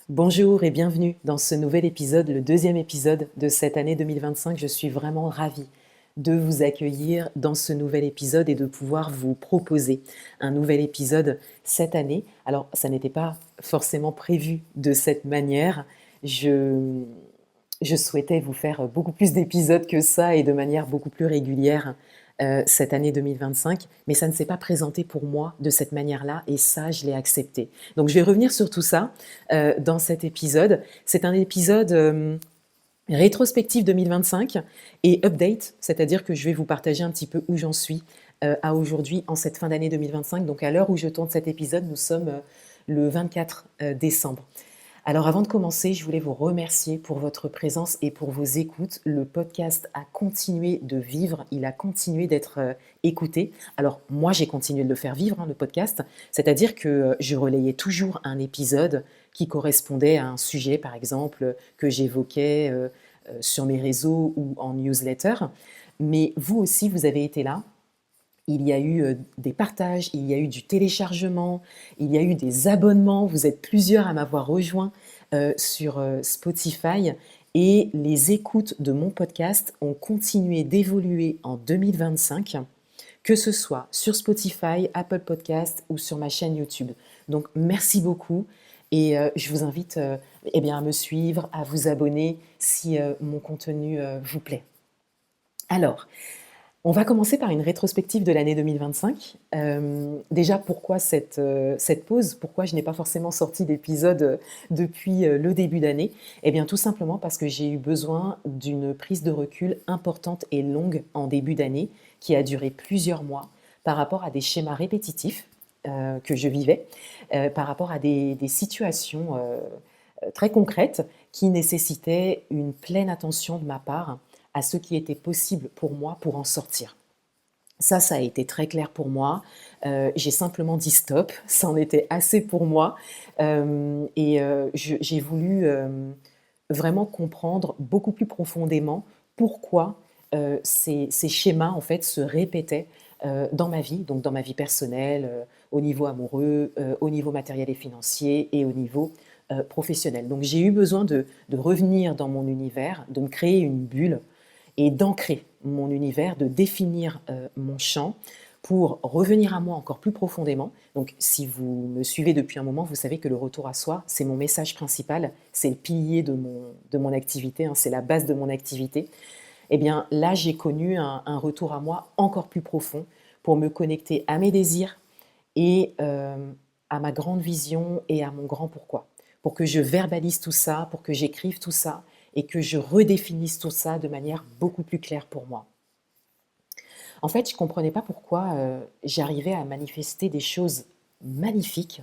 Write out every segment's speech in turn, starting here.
Bonjour et bienvenue dans ce nouvel épisode, le deuxième épisode de cette année 2025. Je suis vraiment ravie de vous accueillir dans ce nouvel épisode et de pouvoir vous proposer un nouvel épisode cette année. Alors, ça n'était pas forcément prévu de cette manière. Je, je souhaitais vous faire beaucoup plus d'épisodes que ça et de manière beaucoup plus régulière cette année 2025, mais ça ne s'est pas présenté pour moi de cette manière-là et ça, je l'ai accepté. Donc, je vais revenir sur tout ça dans cet épisode. C'est un épisode rétrospectif 2025 et update, c'est-à-dire que je vais vous partager un petit peu où j'en suis à aujourd'hui en cette fin d'année 2025. Donc, à l'heure où je tourne cet épisode, nous sommes le 24 décembre. Alors avant de commencer, je voulais vous remercier pour votre présence et pour vos écoutes. Le podcast a continué de vivre, il a continué d'être écouté. Alors moi, j'ai continué de le faire vivre, le podcast, c'est-à-dire que je relayais toujours un épisode qui correspondait à un sujet, par exemple, que j'évoquais sur mes réseaux ou en newsletter. Mais vous aussi, vous avez été là. Il y a eu des partages, il y a eu du téléchargement, il y a eu des abonnements. Vous êtes plusieurs à m'avoir rejoint sur Spotify et les écoutes de mon podcast ont continué d'évoluer en 2025, que ce soit sur Spotify, Apple Podcast ou sur ma chaîne YouTube. Donc merci beaucoup et je vous invite eh bien, à me suivre, à vous abonner si mon contenu vous plaît. Alors, on va commencer par une rétrospective de l'année 2025. Déjà, pourquoi cette pause? Pourquoi je n'ai pas forcément sorti d'épisode depuis le début d'année? Eh bien, tout simplement parce que j'ai eu besoin d'une prise de recul importante et longue en début d'année, qui a duré plusieurs mois, par rapport à des schémas répétitifs que je vivais, par rapport à des situations très concrètes qui nécessitaient une pleine attention de ma part à ce qui était possible pour moi pour en sortir. Ça a été très clair pour moi. J'ai simplement dit stop, ça en était assez pour moi. J'ai voulu vraiment comprendre beaucoup plus profondément pourquoi ces schémas en fait se répétaient dans ma vie, donc dans ma vie personnelle, au niveau amoureux, au niveau matériel et financier et au niveau professionnel. Donc j'ai eu besoin de revenir dans mon univers, de me créer une bulle et d'ancrer mon univers, de définir mon champ pour revenir à moi encore plus profondément. Donc si vous me suivez depuis un moment, vous savez que le retour à soi, c'est mon message principal, c'est le pilier de mon activité, c'est la base de mon activité. Eh bien là, j'ai connu un retour à moi encore plus profond pour me connecter à mes désirs et à ma grande vision et à mon grand pourquoi. Pour que je verbalise tout ça, pour que j'écrive tout ça et que je redéfinisse tout ça de manière beaucoup plus claire pour moi. En fait, je ne comprenais pas pourquoi j'arrivais à manifester des choses magnifiques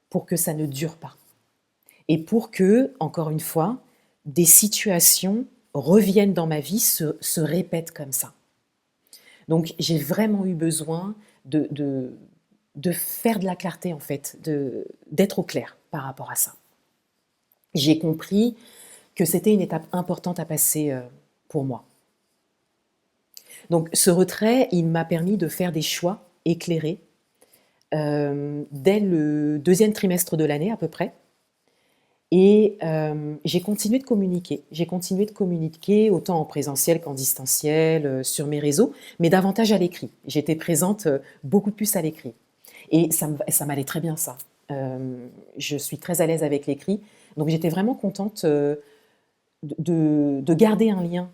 pour que ça ne dure pas. Et pour que, encore une fois, des situations reviennent dans ma vie, se répètent comme ça. Donc j'ai vraiment eu besoin de faire de la clarté, en fait, d'être au clair par rapport à ça. J'ai compris que c'était une étape importante à passer pour moi. Donc ce retrait, il m'a permis de faire des choix éclairés dès le deuxième trimestre de l'année à peu près. Et j'ai continué de communiquer. J'ai continué de communiquer autant en présentiel qu'en distanciel, sur mes réseaux, mais davantage à l'écrit. J'étais présente beaucoup plus à l'écrit. Et ça m'allait très bien ça. Je suis très à l'aise avec l'écrit. Donc j'étais vraiment contente de garder un lien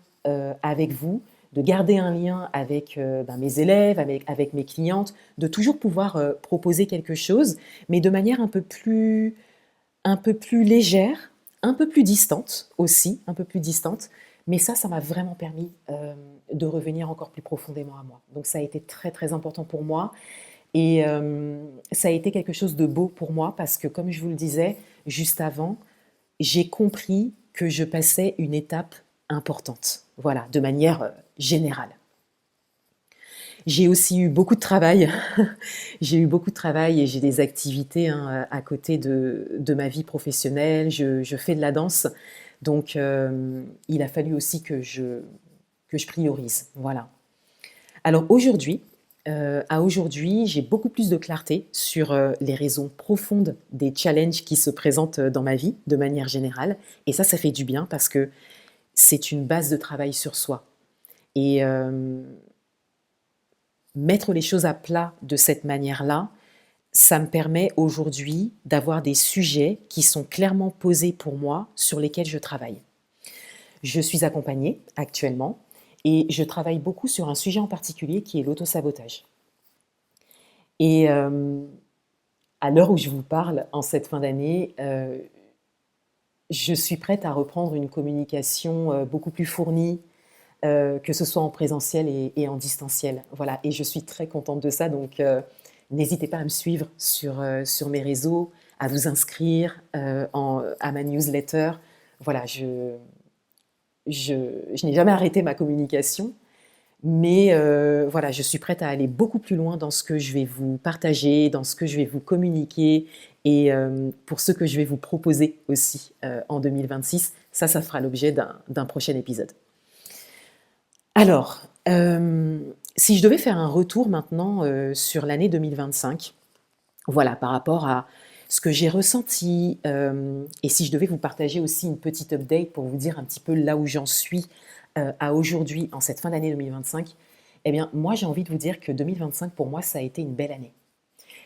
avec vous, de garder un lien avec mes élèves, avec mes clientes, de toujours pouvoir proposer quelque chose, mais de manière un peu plus légère, un peu plus distante aussi, un peu plus distante. Mais ça m'a vraiment permis de revenir encore plus profondément à moi. Donc ça a été très très important pour moi. Et ça a été quelque chose de beau pour moi parce que, comme je vous le disais juste avant, j'ai compris que je passais une étape importante, voilà, de manière générale. J'ai aussi eu beaucoup de travail. J'ai eu beaucoup de travail et j'ai des activités à côté de ma vie professionnelle. Je fais de la danse, donc il a fallu aussi que je priorise. Voilà. Alors aujourd'hui, à aujourd'hui, j'ai beaucoup plus de clarté sur les raisons profondes des challenges qui se présentent dans ma vie, de manière générale. Et ça fait du bien parce que c'est une base de travail sur soi. Et mettre les choses à plat de cette manière-là, ça me permet aujourd'hui d'avoir des sujets qui sont clairement posés pour moi, sur lesquels je travaille. Je suis accompagnée actuellement et je travaille beaucoup sur un sujet en particulier qui est l'autosabotage. Et à l'heure où je vous parle, en cette fin d'année, je suis prête à reprendre une communication beaucoup plus fournie, que ce soit en présentiel et en distanciel. Voilà, et je suis très contente de ça, donc n'hésitez pas à me suivre sur mes réseaux, à vous inscrire à ma newsletter. Voilà, je n'ai jamais arrêté ma communication, mais voilà, je suis prête à aller beaucoup plus loin dans ce que je vais vous partager, dans ce que je vais vous communiquer et pour ce que je vais vous proposer aussi en 2026. Ça fera l'objet d'un prochain épisode. Alors, si je devais faire un retour maintenant sur l'année 2025, voilà, par rapport à ce que j'ai ressenti, et si je devais vous partager aussi une petite update pour vous dire un petit peu là où j'en suis à aujourd'hui, en cette fin d'année 2025, eh bien, moi, j'ai envie de vous dire que 2025, pour moi, ça a été une belle année.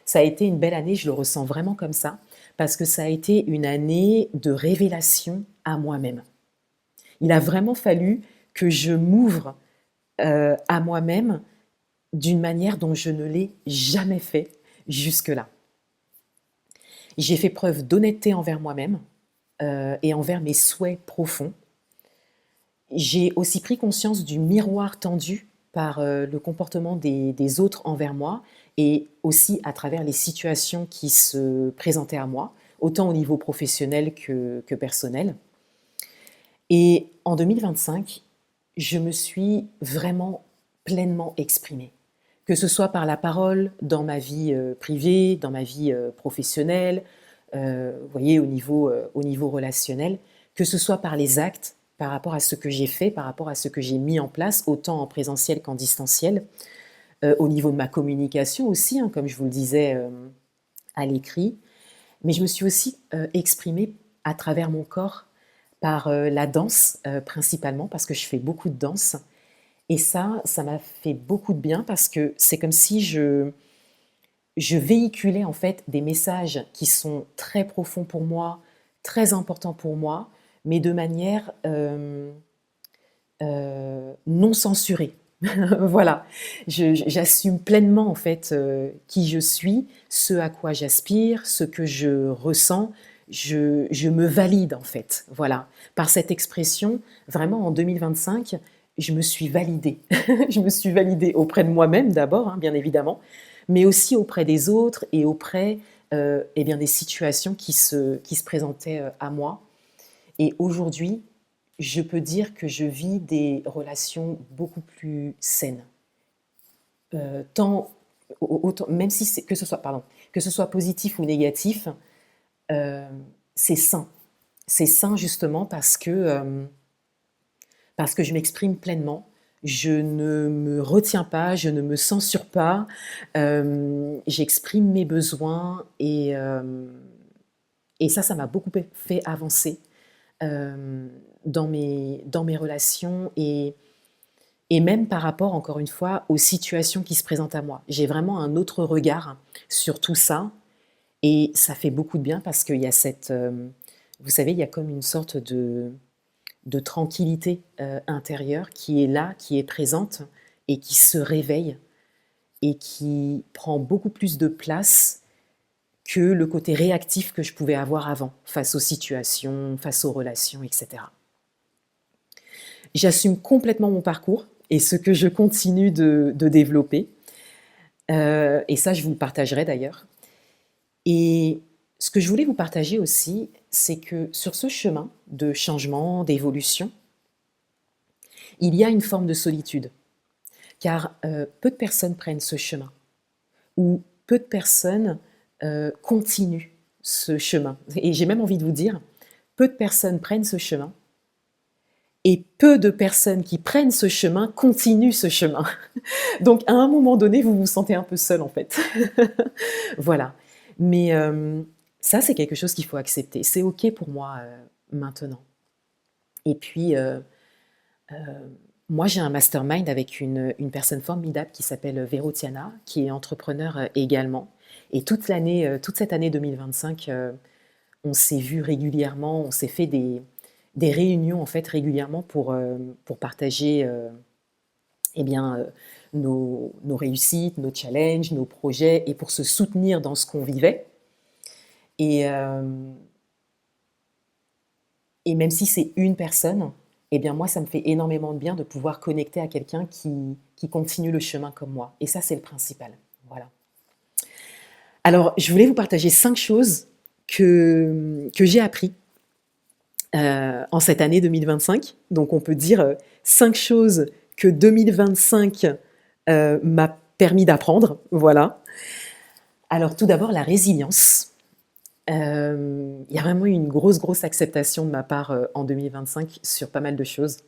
Ça a été une belle année, je le ressens vraiment comme ça, parce que ça a été une année de révélation à moi-même. Il a vraiment fallu que je m'ouvre à moi-même d'une manière dont je ne l'ai jamais fait jusque-là. J'ai fait preuve d'honnêteté envers moi-même et envers mes souhaits profonds. J'ai aussi pris conscience du miroir tendu par le comportement des autres envers moi et aussi à travers les situations qui se présentaient à moi, autant au niveau professionnel que personnel. Et en 2025, je me suis vraiment pleinement exprimée, que ce soit par la parole, dans ma vie privée, dans ma vie professionnelle, vous voyez, au niveau relationnel, que ce soit par les actes, par rapport à ce que j'ai fait, par rapport à ce que j'ai mis en place, autant en présentiel qu'en distanciel, au niveau de ma communication aussi, hein, comme je vous le disais à l'écrit. Mais je me suis aussi exprimée à travers mon corps, par la danse principalement, parce que je fais beaucoup de danse. Et ça m'a fait beaucoup de bien parce que c'est comme si je véhiculais en fait des messages qui sont très profonds pour moi, très importants pour moi, mais de manière non censurée. Voilà, j'assume pleinement en fait qui je suis, ce à quoi j'aspire, ce que je ressens. Je me valide en fait, voilà. Par cette expression, vraiment en 2025, je me suis validée. Je me suis validée auprès de moi-même d'abord, hein, bien évidemment, mais aussi auprès des autres et auprès eh bien, des situations qui se présentaient à moi. Et aujourd'hui, je peux dire que je vis des relations beaucoup plus saines. Tant, autant, même si que ce soit, pardon, que ce soit positif ou négatif, euh, c'est sain. C'est sain justement parce que je m'exprime pleinement. Je ne me retiens pas, je ne me censure pas. J'exprime mes besoins et ça m'a beaucoup fait avancer dans mes relations et même par rapport, encore une fois, aux situations qui se présentent à moi. J'ai vraiment un autre regard sur tout ça et ça fait beaucoup de bien parce qu'il y a cette... vous savez, il y a comme une sorte de tranquillité intérieure qui est là, qui est présente et qui se réveille et qui prend beaucoup plus de place que le côté réactif que je pouvais avoir avant, face aux situations, face aux relations, etc. J'assume complètement mon parcours et ce que je continue de développer. Et ça, je vous le partagerai d'ailleurs. Et ce que je voulais vous partager aussi, c'est que sur ce chemin de changement, d'évolution, il y a une forme de solitude. Car peu de personnes prennent ce chemin, ou peu de personnes continuent ce chemin. Et j'ai même envie de vous dire, peu de personnes prennent ce chemin Et peu de personnes qui prennent ce chemin continuent ce chemin. Donc à un moment donné, vous vous sentez un peu seul en fait. Voilà. Mais ça, c'est quelque chose qu'il faut accepter. C'est OK pour moi maintenant. Et puis, euh, moi, j'ai un mastermind avec une personne formidable qui s'appelle Véro Tiana, qui est entrepreneur également. Et toute cette année 2025, on s'est vu régulièrement, on s'est fait des réunions en fait régulièrement pour partager eh bien, nos réussites, nos challenges, nos projets et pour se soutenir dans ce qu'on vivait. Et, euh, et même si c'est une personne, eh bien moi, ça me fait énormément de bien de pouvoir connecter à quelqu'un qui continue le chemin comme moi. Et ça, c'est le principal. Voilà. Alors, je voulais vous partager 5 choses que j'ai appris en cette année 2025. Donc, on peut dire 5 choses que 2025 m'a permis d'apprendre. Voilà. Alors, tout d'abord, la résilience. Il y a vraiment eu une grosse acceptation de ma part en 2025 sur pas mal de choses.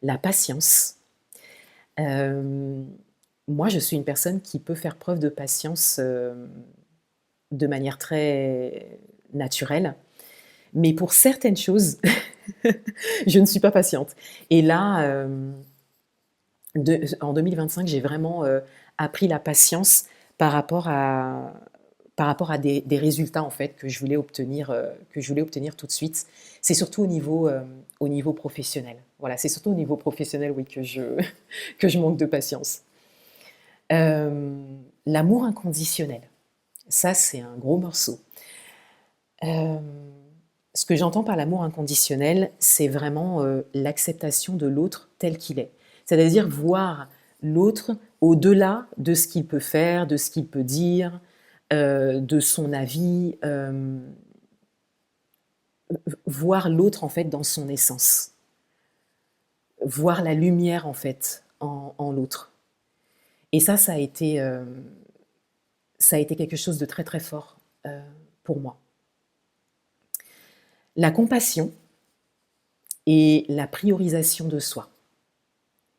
La patience. Euh, Moi, je suis une personne qui peut faire preuve de patience de manière très naturelle. Mais pour certaines choses, je ne suis pas patiente. Et là, en 2025, j'ai vraiment appris la patience par rapport à, par rapport à des résultats en fait que je voulais obtenir tout de suite. C'est surtout au niveau professionnel. Voilà, c'est surtout au niveau professionnel, oui, que je manque de patience. L'amour inconditionnel, ça c'est un gros morceau. Euh, Ce que j'entends par l'amour inconditionnel, c'est vraiment l'acceptation de l'autre tel qu'il est. C'est-à-dire voir l'autre au-delà de ce qu'il peut faire, de ce qu'il peut dire, de son avis, voir l'autre en fait dans son essence, voir la lumière en fait en l'autre. Et ça a été quelque chose de très très fort pour moi. La compassion et la priorisation de soi.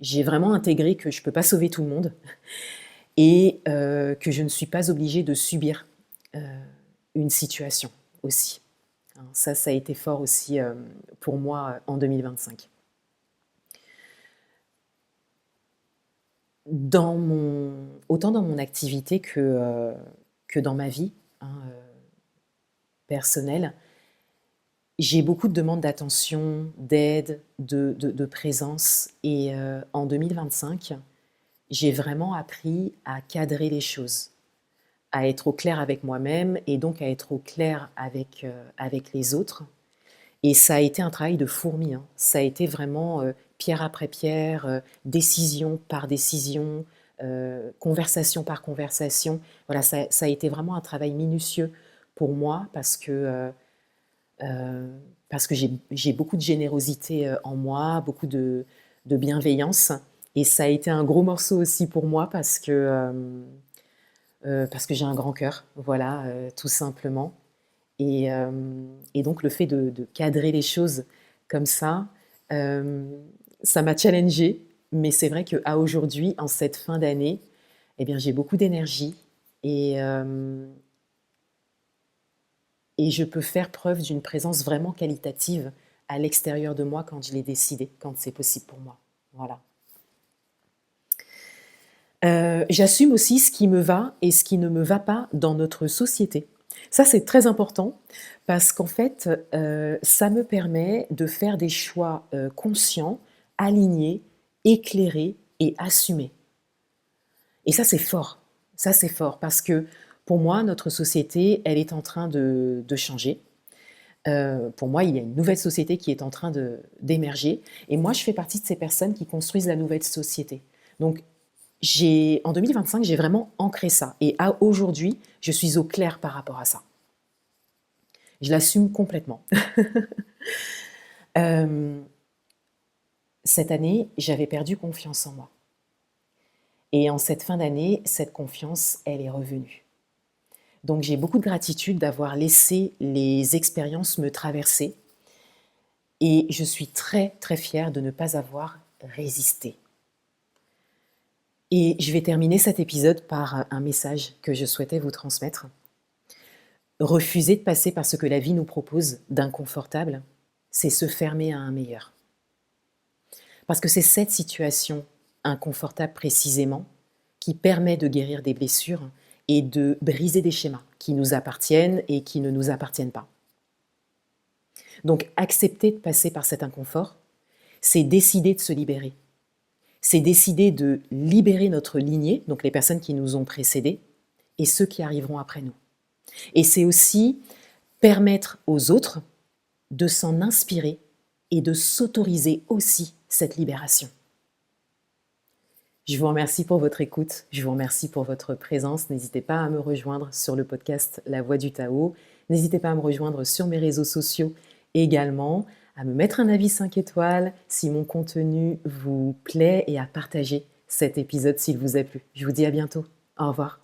J'ai vraiment intégré que je ne peux pas sauver tout le monde et que je ne suis pas obligée de subir une situation aussi. Ça a été fort aussi pour moi en 2025. Autant dans mon activité que dans ma vie personnelle, j'ai beaucoup de demandes d'attention, d'aide, de présence. Et en 2025, j'ai vraiment appris à cadrer les choses, à être au clair avec moi-même et donc à être au clair avec les autres. Et ça a été un travail de fourmi, hein. Ça a été vraiment pierre après pierre, décision par décision, conversation par conversation. Voilà, ça a été vraiment un travail minutieux pour moi euh, parce que j'ai beaucoup de générosité en moi, beaucoup de bienveillance. Et ça a été un gros morceau aussi pour moi parce que j'ai un grand cœur, voilà, tout simplement. Et donc le fait de cadrer les choses comme euh, ça m'a challengée. Mais c'est vrai qu'à aujourd'hui, en cette fin d'année, eh bien, j'ai beaucoup d'énergie et je peux faire preuve d'une présence vraiment qualitative à l'extérieur de moi quand je l'ai décidé, quand c'est possible pour moi. Voilà. J'assume aussi ce qui me va et ce qui ne me va pas dans notre société. Ça, c'est très important parce qu'en fait, ça me permet de faire des choix conscients, alignés, éclairés et assumés. Et ça, c'est fort. Ça, c'est fort parce que pour moi, notre société, elle est en train de changer. Pour moi, il y a une nouvelle société qui est en train d'émerger. Et moi, je fais partie de ces personnes qui construisent la nouvelle société. Donc, en 2025, j'ai vraiment ancré ça. Et aujourd'hui, je suis au clair par rapport à ça. Je l'assume complètement. Cette année, j'avais perdu confiance en moi. Et en cette fin d'année, cette confiance, elle est revenue. Donc j'ai beaucoup de gratitude d'avoir laissé les expériences me traverser Et je suis très très fière de ne pas avoir résisté. Et je vais terminer cet épisode par un message que je souhaitais vous transmettre. Refuser de passer par ce que la vie nous propose d'inconfortable, c'est se fermer à un meilleur. Parce que c'est cette situation inconfortable précisément qui permet de guérir des blessures et de briser des schémas qui nous appartiennent et qui ne nous appartiennent pas. Donc accepter de passer par cet inconfort, c'est décider de se libérer. C'est décider de libérer notre lignée, donc les personnes qui nous ont précédés, et ceux qui arriveront après nous. Et c'est aussi permettre aux autres de s'en inspirer et de s'autoriser aussi cette libération. Je vous remercie pour votre écoute, je vous remercie pour votre présence. N'hésitez pas à me rejoindre sur le podcast La Voix du Tao. N'hésitez pas à me rejoindre sur mes réseaux sociaux également, à me mettre un avis 5 étoiles si mon contenu vous plaît et à partager cet épisode s'il vous a plu. Je vous dis à bientôt. Au revoir.